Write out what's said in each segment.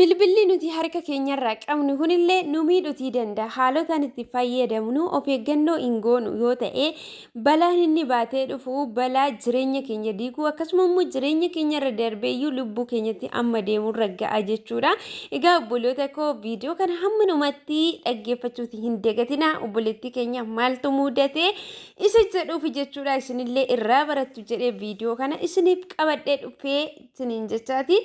Bilbilli nuti harka keenyarraa qabnu kunillee nu miidhutii danda'a. Haalotaan itti fayyadamnu of eeggannoo hin goonu yoo ta'e balaan inni baatee dhufu balaa jireenya keenya diiguu akkasuma immoo jireenya keenyarra darbeeyyuu lubbuu keenyatti amma deemurra ga'a jechuudha. Egaa obboloota koo viidiyoo kana hammanumatti dhaggeeffachuuti hin dagatina. Obboleettii keenya maaltu mudate isa jedhuuf jechuudha. Isinillee irraa barattu jedhee viidiyoo kana isiniif qabadhee dhufee isiniin jechaati.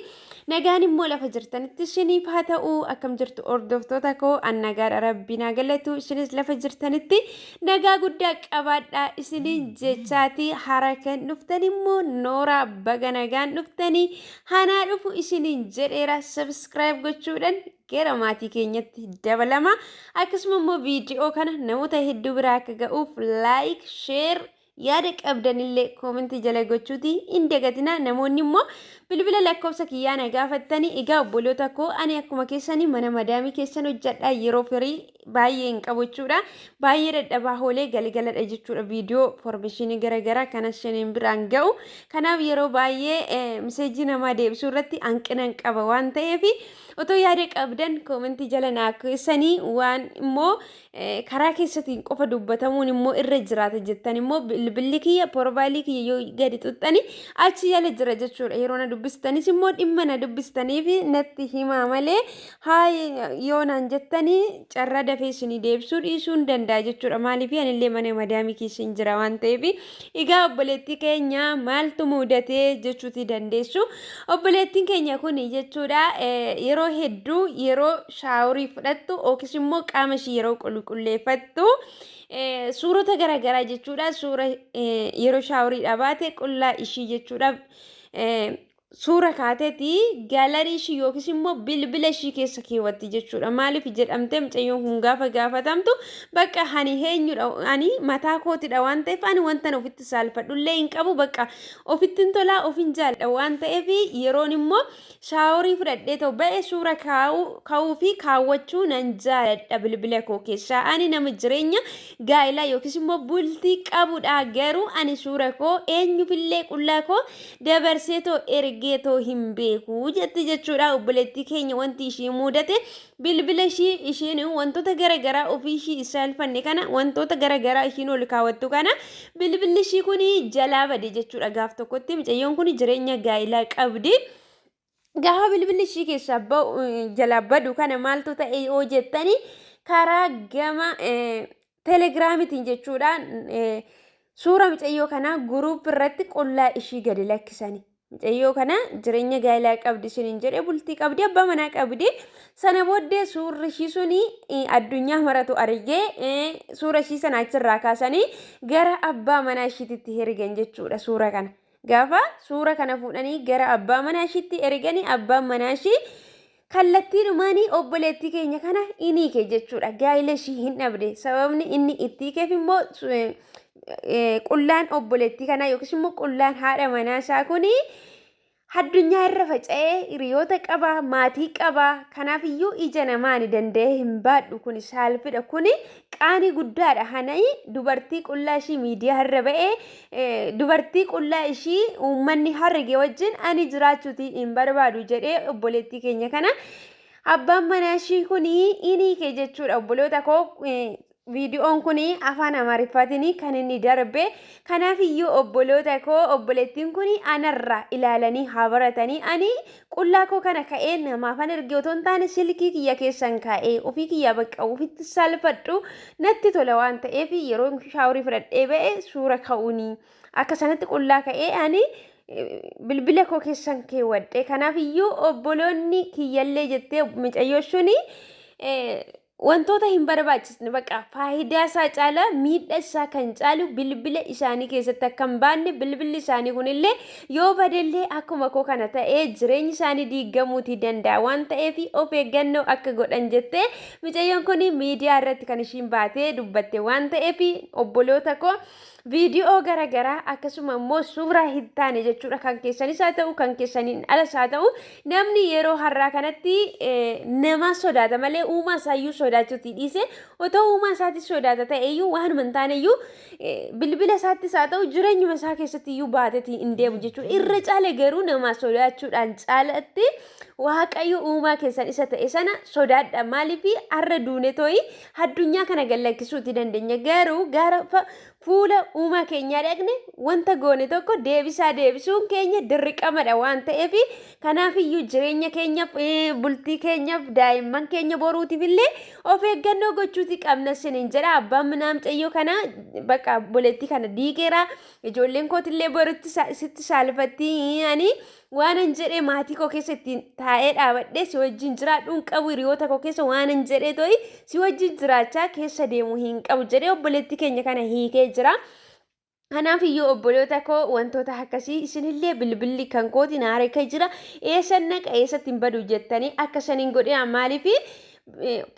Nagaan immoo lafa jirtanitti isiniif haa ta'u akkam jirtu hordoftoota koo annagaadha rabbiin haa galatu isinis lafa jirtanitti nagaa guddaa qabaadhaa isiniin jechaati harakan dhuftan immoo noora baga nagaan dhuftanii hanaa dhufu isiniin jedheera subscribe gochuudhaan gara maatii keenyatti dabalama akkasuma immoo viidiyoo kana namoota hedduu biraa akka ga'uuf like share yaada qabdanillee koomentii jala gochuuti hin dagatina namoonni immoo bilbila lakkoofsa kiyyaa na gaafattanii egaa obboloota koo ani akkuma keessanii mana madaamii keessan hojjedha yeroo firii baay'ee hin qabu jechuudha baay'ee dadhabaa hoolee galgaladha jechuudha viidiyoo formeeshinii garaagaraa kana shaniin biraan ga'u kanaaf yeroo baay'ee miseejii namaa deebisuu irratti hanqina qaba waan ta'eef otoo yaada qabdan koomentii jala naa keessanii waan immoo karaa keessatiin qofa dubbatamuun immoo irra jiraata jettan immoo bilbilli kiyya porobaalii kiyya yoo gadi xuxxanii achi jala jira jechuudha yeroo na dubbistanis immoo dhimma na dubbistaniif natti himaa malee haa yoo naan jettanii carraa dafee isinii deebisuu dhiisuu hin danda'a jechuudha maaliif anillee mana madaamii keessa jira waan ta'eef egaa obboleettii keenya maaltu mudatee jechuuti dandeessu obboleettiin keenya kun jechuudha yeroo hedduu yeroo shaaworii fudhattu yookiis immoo qaama ishii yeroo qulqulleeffattu suurota garaagaraa jechuudha suura yeroo shaaworii dhabaate qullaa ishii jechuudha suura kaateeti gaalarii ishii yookiis immoo bilbila ishii keessa keewwatti jechuudha maaliif jedhamtee mucayyoon kun gaafa gaafatamtu bakka ani eenyudha ani mataa kootidha waan ta'eef ani wanta ofitti saalfadhullee hin qabu bakka ofittiin tolaa ofin jaalladha waan ta'eef yeroon immoo shaaworii fudhadhee ta'u ba'ee suura kaa'uu fi kaawwachuu nan jaalladha bilbila koo keessaa ani nama jireenya gaa'ilaa yookiis immoo bultii qabudha garuu ani suura koo eenyufillee qullaa koo dabarsee too ergeetoo hin beeku jetti jechuudha obboleettii keenya wanti ishii mudate bilbila ishiin wantoota garaagaraa ofii ishii saalfanne kana wantoota garaagaraa ishiin ol kaawwattu kana bilbilli ishii kun jalaa bade jechuudha gaaf tokkotti mucayyoon kun jireenya gaa'ilaa qabdi. Gaafa bilbilli ishii keessaa jalaa badu kana maaltu ta'e yoo jettanii karaa gama telegiraamitiin jechuudha suura mucayyoo kana guruup irratti qullaa ishii gadi lakkisanii. Mucayyoo kana jireenya gaa'ilaa qabdi isiniin jedhee bultii qabdi abbaa manaa qabdi sana booddee suurri ishii suni addunyaa maratu argee suura ishii sana achirraa kaasanii gara abbaa manaa ishiitti ergan jechuudha suura kana. Gaafa suura kana fuudhanii gara abbaa manaa ishiitti erganii abbaan manaa ishii kallattiidhumaanii obboleettii keenya kana inni kee jechuudha gaa'ila ishii hin dhabde sababni inni itti keef immoo qullaan obboleettii kana yookiis immoo qullaan haadha manaa isaa kuni addunyaa irra faca'ee hiriyoota qaba maatii qaba kanaaf iyyuu ija namaan danda'ee hin baadhu kun saalfidha kun qaanii guddaadha hanai dubartii qullaa ishii miidiyaa irra ba'ee dubartii qullaa ishii uummanni harrige wajjin ani jiraachuuti hin barbaadu jedhee obboleettii keenya kana abbaan manaa ishii kun inni kee jechuudha obboloota koo viidiyoon kun afaan amaariffaatiin kan inni darbe kanaaf iyyuu obboloota koo obboleettiin kun anaarraa ilaalanii haa baratanii ani qullaa koo kana ka'ee namaafan erge otoo hin taane silkii kiyya keessan kaa'ee ofii kiyya bakka ofitti saalfadhu natti tola waan ta'eef yeroo shaaworii fudhadhee ba'e suura ka'uuni akka sanatti qullaa ka'ee ani bilbila koo keessan keewwadhe kanaaf iyyuu obboloonni kiyyallee jettee mucayyoo suni wantoota hin barbaachisne bakka faayidaa isaa caala miidhaa isaa kan caalu bilbila isaanii keessatti akka hin baanne bilbilli isaanii kunillee yoo badellee akkuma koo kana ta'ee jireenyi isaanii diigamuutii danda'a waan ta'eef of eeggannoo akka godhan jettee mucayyoon kun miidiyaa irratti kan ishiin baatee dubbatte waan ta'eef obboloota koo viidiyoo garaagaraa akkasuma immoo suuraa hin taane jechuudha kan keessanis haa ta'u kan keessaniin alas haa ta'u namni yeroo har'aa kanatti nama sodaata malee uumaa isaayyuu sodaachuutti dhiise otoo uumaa isaatti sodaata ta'eyyuu waan hin taaneyyuu bilbila isaattis haa ta'u jireenyuma isaa keessatti iyyuu baatetii hin deemu jechuudha. Irra caale garuu nama sodaachuudhaan caalatti waaqayyo uumaa keessan isa ta'e sana sodaadha. Maaliif har'a duune tooyi addunyaa kana gallakkisuuti dandeenya garuu gara fuula uumaa keenyaa dhaqne wanta goone tokko deebisuun keenya dirqamadha waan ta'eef kanaaf iyyuu jireenya keenyaaf bultii keenyaaf daa'imman keenya boruutiif illee of eeggannoo gochuuti qabna siniin jedha. Abbaan Minaamcayyoo kana bakka boleettii kana diigeera ijoolleen kootillee borutti sitti saalfatti ani waan hin jedhee maatii koo keessa ittiin taa'ee dhaabadhee si wajjin jiraadhuun qabu hiriyoota koo keessa waan hin jedhee tooyi si wajjin jiraachaa keessa deemu hin qabu jedhee obboleettii keenya kana hiikee jira. Kanaaf iyyuu obboloota koo wantoota akkasii isinillee bilbilli kan kooti naareka jira eessan naqa eessatti hin badu jettanii akka saniin godhina maaliif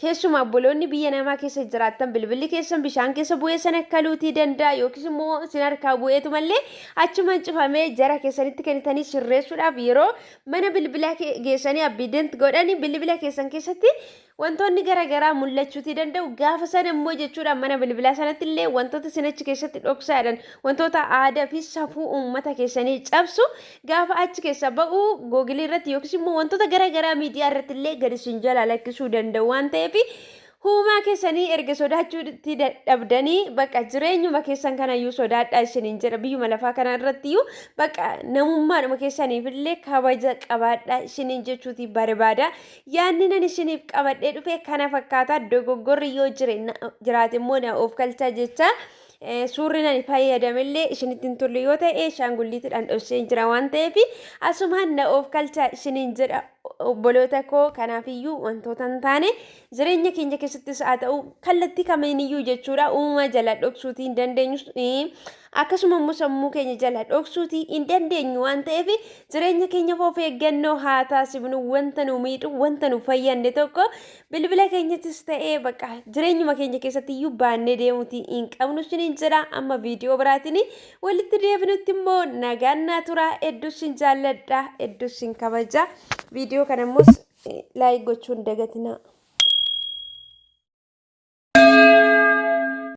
keessumaa obboloonni biyya namaa keessa jiraattan bilbilli keessan bishaan keessa bu'ee sana kaluutii danda'a yookiis immoo sin harkaa bu'eetu malee achumaan cufamee jara keessanitti kennitanii sirreessuudhaaf yeroo mana bilbilaa geessanii abident godhanii bilbila keessan keessatti wantoonni garaagaraa mul'achuutii danda'u gaafa sana immoo jechuudha mana bilbilaa sanatti illee wantoota sinachi keessatti dhoksaadhan wantoota aadaa fi safuu uummata keessanii cabsu gaafa achi keessa ba'u googilii irratti yookiis immoo wantoota garaagaraa miidiyaa irratti illee gadi sin jalaa lakkisuu danda'u waan ta'eef uumaa keessanii erga sodaachuutti dadhabdanii bakka jireenyuma keessan kanayyuu sodaadhaa isiniin jedha biyyuma lafaa kana irrattiyyuu bakka namummaadhuma keessaniif illee kabaja qabaadhaa isiniin jechuuti barbaada. Yaanni nan isiniif qabadhee dhufe kana fakkaata dogoggorri yoo jiraate immoo na of galchaa jecha suurri nan fayyadamillee isinitti hin tolle yoo ta'e shaangulliitiidhaan dhoksee jira waan ta'eef asumaan na of galchaa isiniin jedha obboloota koo. Kanaafiyyuu wantoota hin taane jireenya keenya keessattis haa ta'u kallattii kamiiniyyuu jechuudha uumama jala dhoksuutii hin dandeenyu akkasuma immoo sammuu keenya jala dhoksuutii hin dandeenyu waan ta'eef jireenya keenyaaf of eeggannoo haa taasifnu wanta nu miidhu wanta nu fayyadne tokko bilbila keenyattis ta'ee bakka jireenyuma keenya keessatti iyyuu baannee deemuutii hin qabnu isiniin jedha. Amma viidiyoo biraatiin walitti deebinutti immoo nagaan naa tura. Hedduu isin jaalladha hedduu isin kabaja. Viidiyoo kana immoo laayik gochuun dagatina.